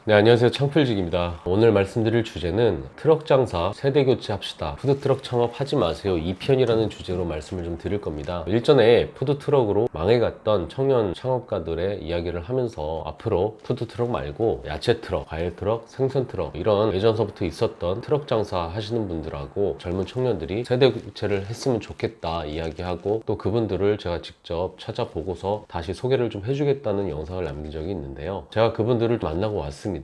네, 안녕하세요. 창필직입니다. 오늘 말씀드릴 주제는 트럭 장사 세대 교체합시다. 푸드트럭 창업하지 마세요. 2편이라는 주제로 말씀을 좀 드릴 겁니다. 일전에 푸드트럭으로 망해갔던 청년 창업가들의 이야기를 하면서 앞으로 푸드트럭 말고 야채트럭, 과일트럭, 생선트럭 이런 예전서부터 있었던 트럭 장사 하시는 분들하고 젊은 청년들이 세대 교체를 했으면 좋겠다 이야기하고 또 그분들을 제가 직접 찾아보고서 다시 소개를 좀 해주겠다는 영상을 남긴 적이 있는데요. 제가 그분들을 만나고 왔습니다.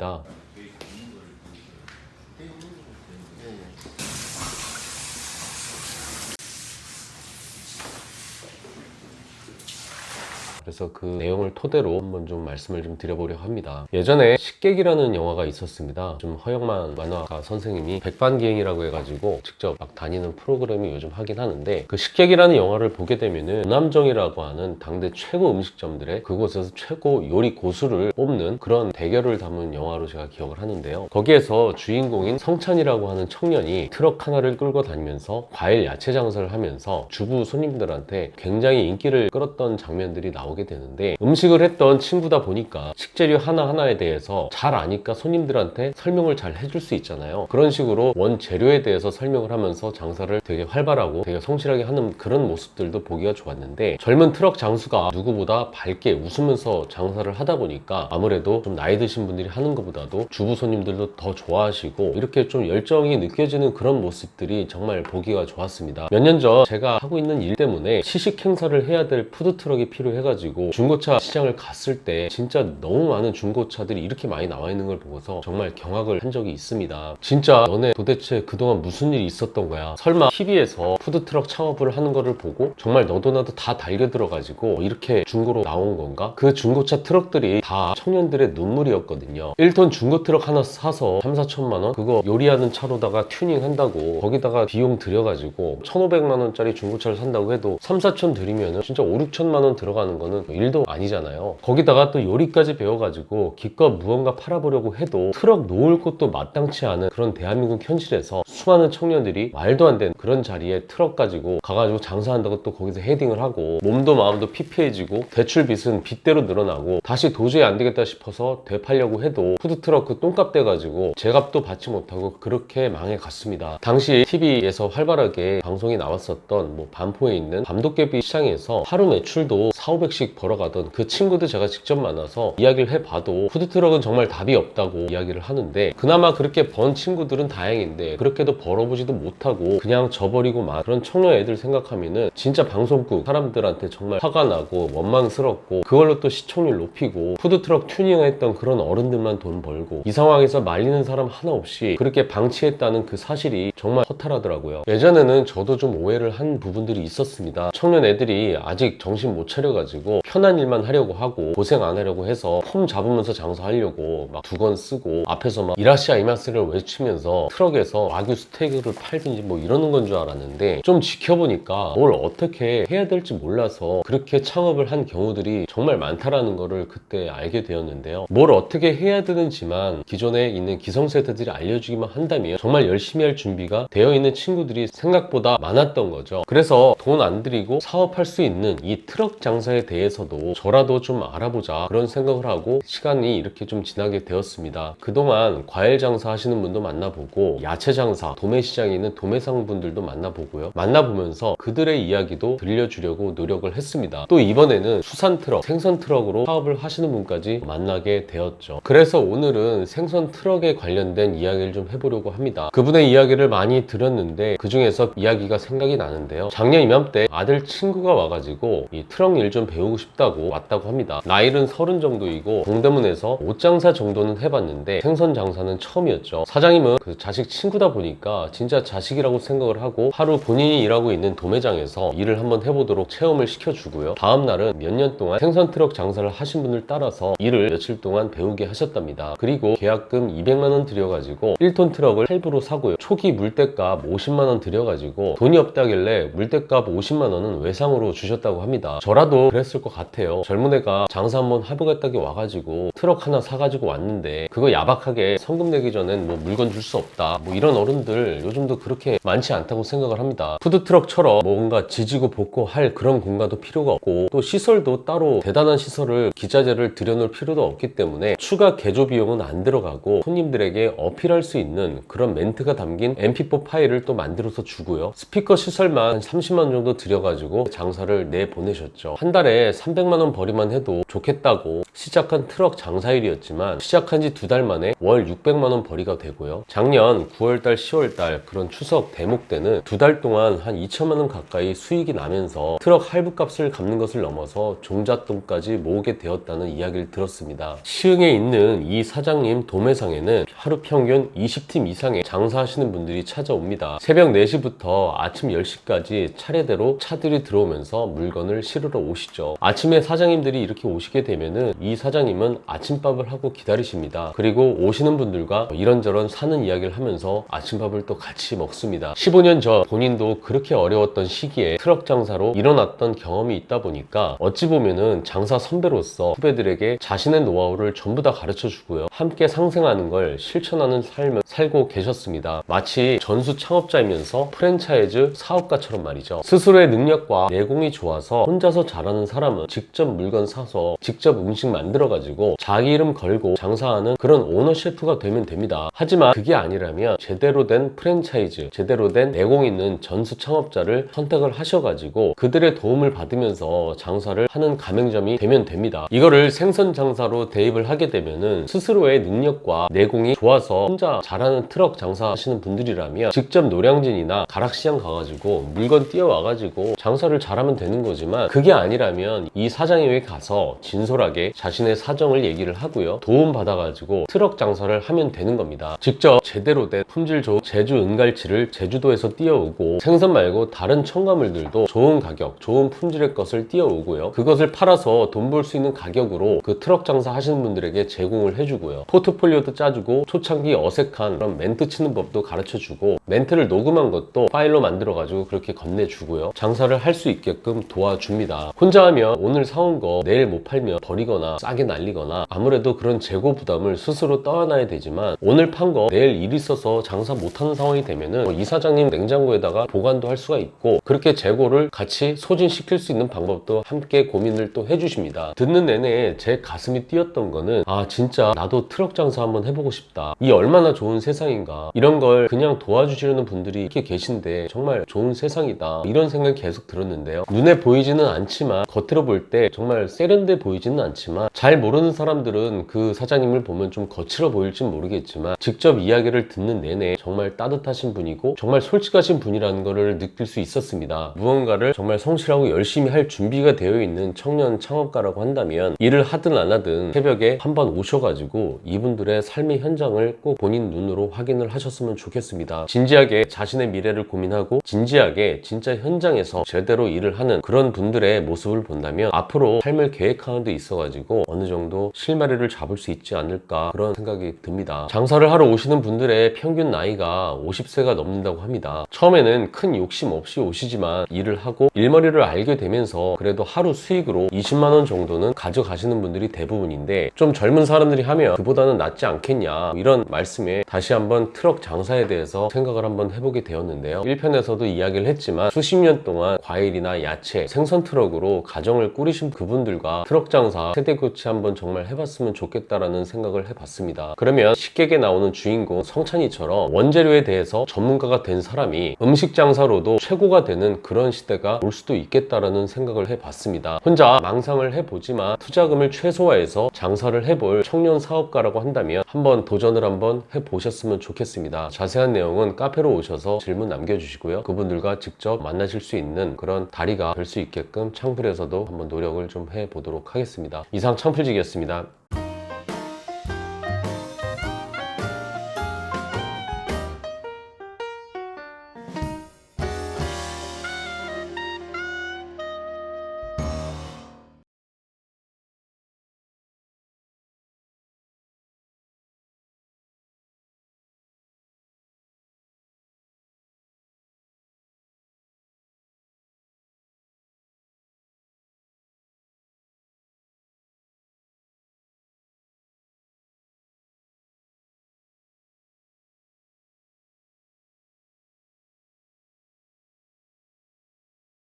그래서 그 내용을 토대로 한번 좀 말씀을 좀 드려보려고 합니다. 예전에 식객이라는 영화가 있었습니다. 좀 허영만 만화가 선생님이 백반기행이라고 해가지고 직접 막 다니는 프로그램이 요즘 하긴 하는데, 그 식객이라는 영화를 보게 되면은 남정이라고 하는 당대 최고 음식점들의 그곳에서 최고 요리 고수를 뽑는 그런 대결을 담은 영화로 제가 기억을 하는데요. 거기에서 주인공인 성찬이라고 하는 청년이 트럭 하나를 끌고 다니면서 과일 야채 장사를 하면서 주부 손님들한테 굉장히 인기를 끌었던 장면들이 나오게 되는데, 음식을 했던 친구다 보니까 식재료 하나하나에 대해서 잘 아니까 손님들한테 설명을 잘 해줄 수 있잖아요. 그런 식으로 원재료에 대해서 설명을 하면서 장사를 되게 활발하고 되게 성실하게 하는 그런 모습들도 보기가 좋았는데, 젊은 트럭 장수가 누구보다 밝게 웃으면서 장사를 하다 보니까 아무래도 좀 나이 드신 분들이 하는 것보다도 주부 손님들도 더 좋아하시고 이렇게 좀 열정이 느껴지는 그런 모습들이 정말 보기가 좋았습니다. 몇 년 전 제가 하고 있는 일 때문에 시식 행사를 해야 될 푸드트럭이 필요해가지고 중고차 시장을 갔을 때 진짜 너무 많은 중고차들이 이렇게 많이 나와 있는 걸 보고서 정말 경악을 한 적이 있습니다. 진짜 너네 도대체 그동안 무슨 일이 있었던 거야? 설마 TV에서 푸드트럭 창업을 하는 거를 보고 정말 너도 나도 다 달겨들어가지고 이렇게 중고로 나온 건가? 그 중고차 트럭들이 다 청년들의 눈물이었거든요. 1톤 중고 트럭 하나 사서 3, 4천만 원? 그거 요리하는 차로다가 튜닝 한다고 거기다가 비용 들여가지고 1,500만 원짜리 중고차를 산다고 해도 3, 4천 들이면 진짜 5, 6천만 원 들어가는 거는 일도 아니잖아요. 거기다가 또 요리까지 배워가지고 기껏 무언가 팔아보려고 해도 트럭 놓을 곳도 마땅치 않은 그런 대한민국 현실에서 수많은 청년들이 말도 안 되는 그런 자리에 트럭 가지고 가가지고 장사한다고 또 거기서 헤딩을 하고 몸도 마음도 피폐해지고 대출 빚은 빚대로 늘어나고 다시 도저히 안 되겠다 싶어서 되팔려고 해도 푸드트럭 그 똥값 돼가지고 제값도 받지 못하고 그렇게 망해갔습니다. 당시 TV에서 활발하게 방송이 나왔었던 뭐 반포에 있는 밤도깨비 시장에서 하루 매출도 4,500씩 벌어가던 그 친구들 제가 직접 만나서 이야기를 해봐도 푸드트럭은 정말 답이 없다고 이야기를 하는데, 그나마 그렇게 번 친구들은 다행인데 그렇게도 벌어보지도 못하고 그냥 져버리고 막 그런 청년 애들 생각하면은 진짜 방송국 사람들한테 정말 화가 나고 원망스럽고, 그걸로 또 시청률 높이고 푸드트럭 튜닝했던 그런 어른들만 돈 벌고 이 상황에서 말리는 사람 하나 없이 그렇게 방치했다는 그 사실이 정말 허탈하더라고요. 예전에는 저도 좀 오해를 한 부분들이 있었습니다. 청년 애들이 아직 정신 못 차려가지고 편한 일만 하려고 하고 고생 안 하려고 해서 폼 잡으면서 장사하려고 막 두건 쓰고 앞에서 막 이라시아 이마스를 외치면서 트럭에서 와규 스테이크를 팔든지 뭐 이러는 건 줄 알았는데, 좀 지켜보니까 뭘 어떻게 해야 될지 몰라서 그렇게 창업을 한 경우들이 정말 많다라는 거를 그때 알게 되었는데요. 뭘 어떻게 해야 되는지만 기존에 있는 기성세대들이 알려주기만 한다면 정말 열심히 할 준비가 되어 있는 친구들이 생각보다 많았던 거죠. 그래서 돈 안 들이고 사업할 수 있는 이 트럭 장사에 대해서도 저라도 좀 알아보자 그런 생각을 하고 시간이 이렇게 좀 지나게 되었습니다. 그동안 과일 장사 하시는 분도 만나보고 야채 장사, 도매시장에 있는 도매상 분들도 만나보고요. 만나보면서 그들의 이야기도 들려주려고 노력을 했습니다. 또 이번에는 수산 트럭, 생선 트럭으로 사업을 하시는 분까지 만나게 되었죠. 그래서 오늘은 생선 트럭에 관련된 이야기를 좀 해보려고 합니다. 그분의 이야기를 많이 들었는데 그 중에서 이야기가 생각이 나는데요. 작년 이맘때 아들 친구가 와가지고 이 트럭 일 좀 배우고 싶다고 왔다고 합니다. 나이는 30 정도이고 동대문에서 옷장사 정도는 해봤는데 생선 장사는 처음이었죠. 사장님은 그 자식 친구다 보니까 진짜 자식이라고 생각을 하고 하루 본인이 일하고 있는 도매장에서 일을 한번 해보도록 체험을 시켜주고요. 다음날은 몇 년 동안 생선 트럭 장사를 하신 분을 따라서 일을 며칠 동안 배우게 하셨답니다. 그리고 계약금 200만 원 들여가지고 1톤 트럭을 할부로 사고요. 초기 물대값 50만 원 들여가지고 돈이 없다길래 물대값 50만 원은 외상으로 주셨다고 합니다. 저라도 그랬을 것 같아요. 젊은 애가 장사 한번 해보겠다고 와가지고 트럭 하나 사가지고 왔는데 그거 야박하게 성금 내기 전엔 뭐 물건 줄 수 없다 뭐 이런 어른들 공간들 요즘도 그렇게 많지 않다고 생각을 합니다. 푸드트럭처럼 뭔가 지지고 볶고 할 그런 공간도 필요가 없고, 또 시설도 따로 대단한 시설을 기자재를 들여놓을 필요도 없기 때문에 추가 개조 비용은 안 들어가고 손님들에게 어필할 수 있는 그런 멘트가 담긴 mp4 파일을 또 만들어서 주고요. 스피커 시설만 한 30만 원 정도 들여가지고 장사를 내보내셨죠. 한 달에 300만 원 벌이만 해도 좋겠다고 시작한 트럭 장사일이었지만 시작한 지 2달 만에 월 600만 원 벌이가 되고요. 작년 9월달 10월달 그런 추석 대목 때는 2달 동안 한 2천만 원 가까이 수익이 나면서 트럭 할부값을 갚는 것을 넘어서 종잣돈까지 모으게 되었다는 이야기를 들었습니다. 시흥에 있는 이 사장님 도매상에는 하루 평균 20팀 이상의 장사하시는 분들이 찾아옵니다. 새벽 4시부터 아침 10시까지 차례대로 차들이 들어오면서 물건을 실으러 오시죠. 아침에 사장님들이 이렇게 오시게 되면은 이 사장님은 아침밥을 하고 기다리십니다. 그리고 오시는 분들과 이런저런 사는 이야기를 하면서 아침밥을 또 같이 먹습니다. 15년 전 본인도 그렇게 어려웠던 시기에 트럭 장사로 일어났던 경험이 있다 보니까 어찌 보면은 장사 선배로서 후배들에게 자신의 노하우를 전부 다 가르쳐 주고요. 함께 상생하는 걸 실천하는 삶을 살고 계셨습니다. 마치 전수 창업자이면서 프랜차이즈 사업가처럼 말이죠. 스스로의 능력과 내공이 좋아서 혼자서 잘하는 사람은 직접 물건 사서 직접 음식 만들어가지고 자기 이름 걸고 장사하는 그런 오너 셰프가 되면 됩니다. 하지만 그게 아니라면 제대로 된 프랜차이즈, 제대로 된 내공 있는 전수 창업자를 선택을 하셔가지고 그들의 도움을 받으면서 장사를 하는 가맹점이 되면 됩니다. 이거를 생선 장사로 대입을 하게 되면은 스스로의 능력과 내공이 좋아서 혼자 잘하는 트럭 장사하시는 분들이라면 직접 노량진이나 가락시장 가가지고 물건 띄워와가지고 장사를 잘하면 되는 거지만, 그게 아니라면 이 사장님에 가서 진솔하게 자신의 사정을 얘기를 하고요. 도움 받아가지고 트럭 장사를 하면 되는 겁니다. 직접 제대로 된 품질 좋은 제주 은갈치를 제주도에서 띄워오고 생선 말고 다른 첨가물들도 좋은 가격, 좋은 품질의 것을 띄워오고요. 그것을 팔아서 돈 벌 수 있는 가격으로 그 트럭 장사 하시는 분들에게 제공을 해주고요. 포트폴리오도 짜주고 초창기 어색한 그런 멘트 치는 법도 가르쳐주고 멘트를 녹음한 것도 파일로 만들어가지고 그렇게 건네주고요. 장사를 할 수 있게끔 도와줍니다. 혼자 하면 오늘 사온 거 내일 못 팔면 버리거나 싸게 날리거나 아무래도 그런 재고 부담을 스스로 떠안아야 되지만, 오늘 판 거 내일 일 있어서 장사 못하는 상황이 되면은 이 사장님 냉장고에다가 보관도 할 수가 있고 그렇게 재고를 같이 소진시킬 수 있는 방법도 함께 고민을 또 해주십니다. 듣는 내내 제 가슴이 뛰었던 거는, 아 진짜 나도 트럭 장사 한번 해보고 싶다. 이 얼마나 좋은 세상인가. 이런 걸 그냥 도와주시려는 분들이 이렇게 계신데 정말 좋은 세상이다. 이런 생각이 계속 들었는데요. 눈에 보이지는 않지만, 겉으로 볼 때 정말 세련돼 보이지는 않지만, 잘 모르는 사람들은 그 사장님을 보면 좀 거칠어 보일진 모르겠지만 직접 이야기를 듣는 내내 정말 따뜻하신 분이고 정말 솔직하신 분이라는 것을 느낄 수 있었습니다. 무언가를 정말 성실하고 열심히 할 준비가 되어 있는 청년 창업가라고 한다면 일을 하든 안 하든 새벽에 한번 오셔가지고 이분들의 삶의 현장을 꼭 본인 눈으로 확인을 하셨으면 좋겠습니다. 진지하게 자신의 미래를 고민하고 진지하게 진짜 현장에서 제대로 일을 하는 그런 분들의 모습을 본다면 앞으로 삶을 계획하는 데 있어가지고 어느 정도 실마리를 잡을 수 있지 않을까, 그런 생각이 듭니다. 장사를 하러 오시는 분들의 평균 나이가 50세가 넘는다고 합니다. 처음에는 큰 욕심 없이 오시지만 일을 하고 일머리를 알게 되면서 그래도 하루 수익으로 20만 원 정도는 가져가시는 분들이 대부분인데, 좀 젊은 사람들이 하면 그보다는 낫지 않겠냐, 이런 말씀에 다시 한번 트럭 장사에 대해서 생각을 한번 해보게 되었는데요. 1편에서도 이야기를 했지만 수십 년 동안 과일이나 야채, 생선 트럭으로 가정을 꾸리신 그분들과 트럭 장사 세대 교체 한번 정말 해봤으면 좋겠다라는 생각을 해봤습니다. 그러면 식객에 나오는 주인공 성찬이처럼 원재료에 대해서 전문가가 된 사람이 음식 장사로도 최고가 되는 그런 시대가 올 수도 있겠다라는 생각을 해봤습니다. 혼자 망상을 해보지만 투자금을 최소화해서 장사를 해볼 청년 사업가라고 한다면 한번 도전을 한번 해보셨으면 좋겠습니다. 자세한 내용은 카페로 오셔서 질문 남겨주시고요. 그분들과 직접 만나실 수 있는 그런 다리가 될 수 있게끔 창풀에서도 한번 노력을 좀 해보도록 하겠습니다. 이상 창풀직이었습니다.